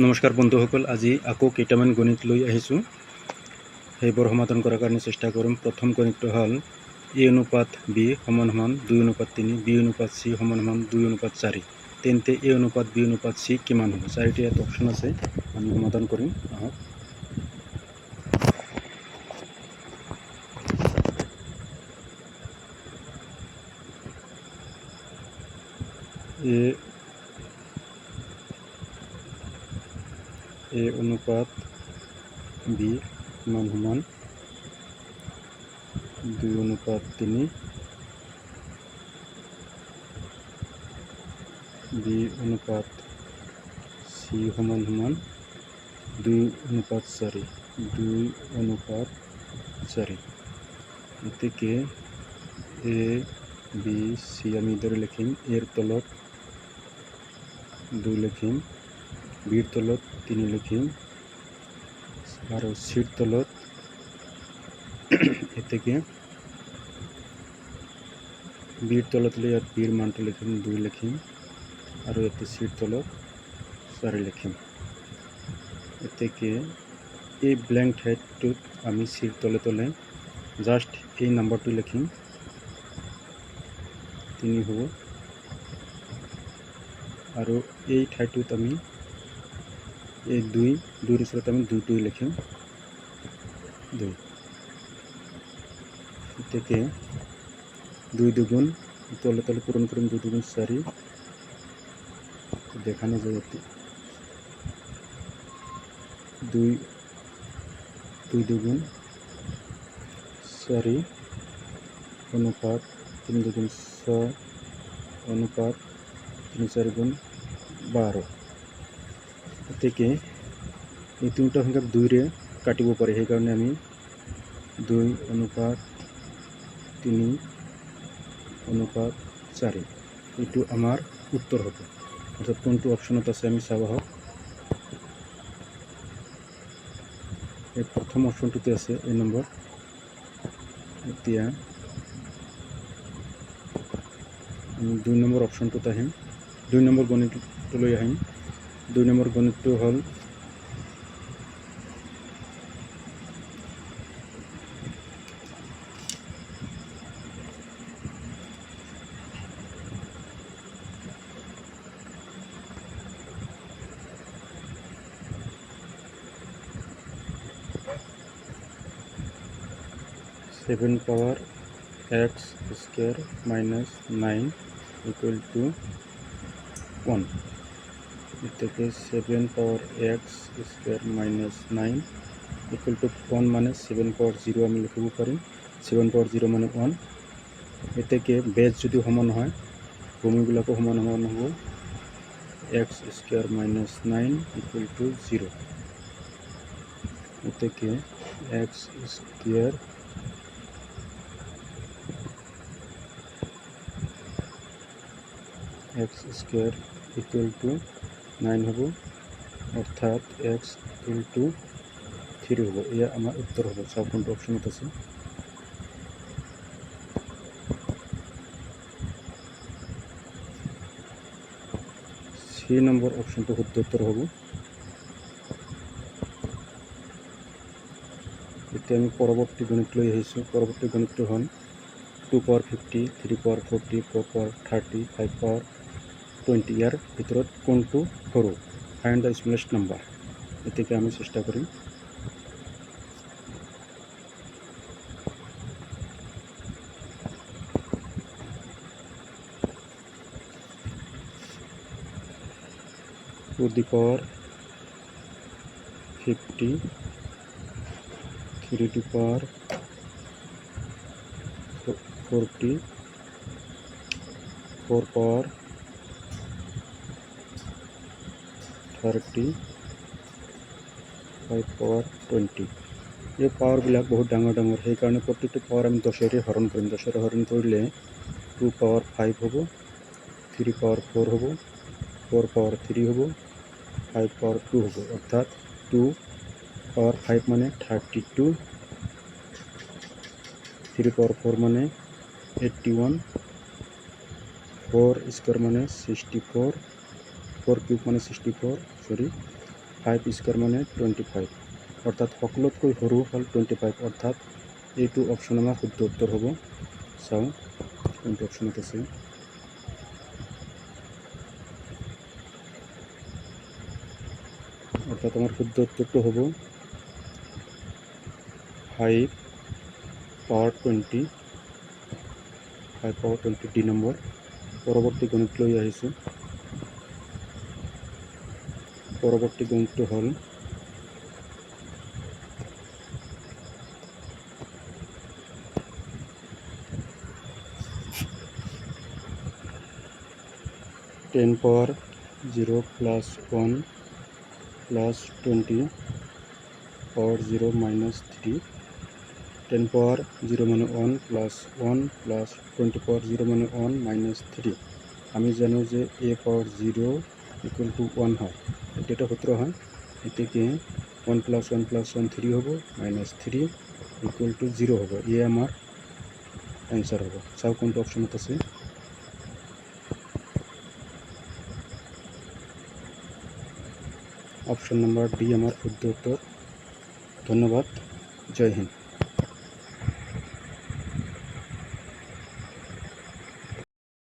নমস্কাৰ বন্ধুসকল, আজি আকৌ কেইটামান গণিত লৈ আহিছোঁ। সেইবোৰ সমাধান কৰাৰ কাৰণে চেষ্টা কৰিম। প্ৰথম গণিতটো হ'ল a অনুপাত b সমান সমান 2:3, b অনুপাত c সমান সমান 2:4। তেন্তে a অনুপাত b অনুপাত c কিমান হ'ব? চাৰিটা ইয়াত অপশ্যন আছে, আমি সমাধান কৰিম। আহক a অনুপাত b সমান সমান 2:3, b অনুপাত c সমান সমান 2:4, 2:4। এতেকে a b c আমি ধরে লিখিম। এর তলত 2 লিখিম, বির তলত 3 লিখিম, আর সির তলত এতেকে বির তলত আর বির মানটা লিখিম 2 লিখিম, আর এতে সির তলত 4 লিখিম। এতেকে এই ব্ল্যাঙ্ক হেডটোত আমি সির তলে তলে জাস্ট এই নাম্বারটি লিখিম, 3 হব। আর এই ঠাইটোত আমি এই 2 ওচৰত আমি 2 লিখিম, 2। এতেকে 2 দুগুণ তলে তলে পূরণ করুন, 2 দুগুণ 4 দেখানো যায়। এতে 2 দুগুণ 4 অনুপাত 3 দুগুণ 6 অনুপাত 3 4 গুণ 12। এতেকে এই তিনটা সংখ্যা 2রে কাটিব পারে, সেই কারণে আমি 2:3:4 এইটো আমার উত্তর হবে। অর্থাৎ কোনটো অপশনত আছে আমি চাব হোক। এই প্রথম অপশনটিতে আছে এই নম্বৰ। এতিয়া আমি 2 নম্বৰ অপশনটোত আহিম, 2 নম্বৰ গণিতলৈ আহিম। 2 নম্বৰ গণিতটো হ'ল 7 power x square minus 9 equal to 1। এটাকে 7 power x square minus 9 equal to 1 মানে 7 power 0 আমি লিখিব পাৰিম। 7 power 0 মানে 1। এটাকে বেজ যদি সমান হয়, ভূমিবিলাকো সমান সমান হ'ব। x square minus 9 equal to 0। এটাকে x square equal to 9 হ'ব, অর্থাৎ x equal to 3 হ'ব। এয়া আমার উত্তর হবে। চাও কোনটো অপশনত আছে। সি নম্বৰ অপশনটো শুদ্ধ উত্তৰ হ'ব। এতিয়া আমি পৰৱৰ্তী গণিত লৈ আহিছোঁ। পৰৱৰ্তী গণিতটো হ'ল 2 power 50, 3 power 40, 4 power 30, 5 power 20। ইয়াৰ ভিতৰত কোনটো সৰু? Find the smallest number. এটাকে আমি চেষ্টা কৰিম। To the power 50, 3 to power 40, 4 power 30, 5 power 20। এই পাৱাৰবিলাক বহুত ডাঙৰ ডাঙৰ, সেইকাৰণে প্ৰতিটো পাৱাৰ আমি 10ৰে হৰণ কৰিম। 10ৰে হৰণ কৰিলে 2 power 5 হ'ব, 3 power 4 হ'ব, 4 power 3 হ'ব, 5 power 2 হ'ব। অর্থাৎ 2 power 5 মানে 32, 3 power 4 মানে 81, 4 স্কোয়ার মানে 64, 4 কিউব মানে 64, সরি 5 স্কোয়ার মানে 25 অর্থাৎ সকলোতকৈ সৰু হ'ল 25 অৰ্থাৎ এইটো অপশ্যন আমাৰ শুদ্ধ উত্তৰ হ'ব। চাওঁ কোনটো অপশ্যনত আছে। অর্থাৎ আমার শুদ্ধ উত্তরটা হব 5 পাওয়ার 20 ডি নম্বর। পরবর্তী গণিত লৈ আহিছোঁ। পরবর্তী গণিতটো হ'ল 10 পাওয়ার 0 প্লাস 1 প্লাস 20 পাওয়ার 0 মাইনাস 3। 10 পাওয়ার 0 মানে 1 প্লাস 1 প্লাস 20 পাওয়ার 0 মানে 1 মাইনাস 3। আমি জানো যে a পাওয়ার 0 ইকুয়াল টু 1 হয়, এটা সূত্র হয়। এটাকে 1 প্লাস 1 প্লাস 1 3 হ'ব, মাইনাস 3 ইকুয়াল টু 0 হ'ব। এ আমার অ্যান্সার হ'ব। চাও কোনটো অপশনত আছে। অপশন নাম্বার ডি আমার শুদ্ধ উত্তর। ধন্যবাদ। জয় হিন্দ।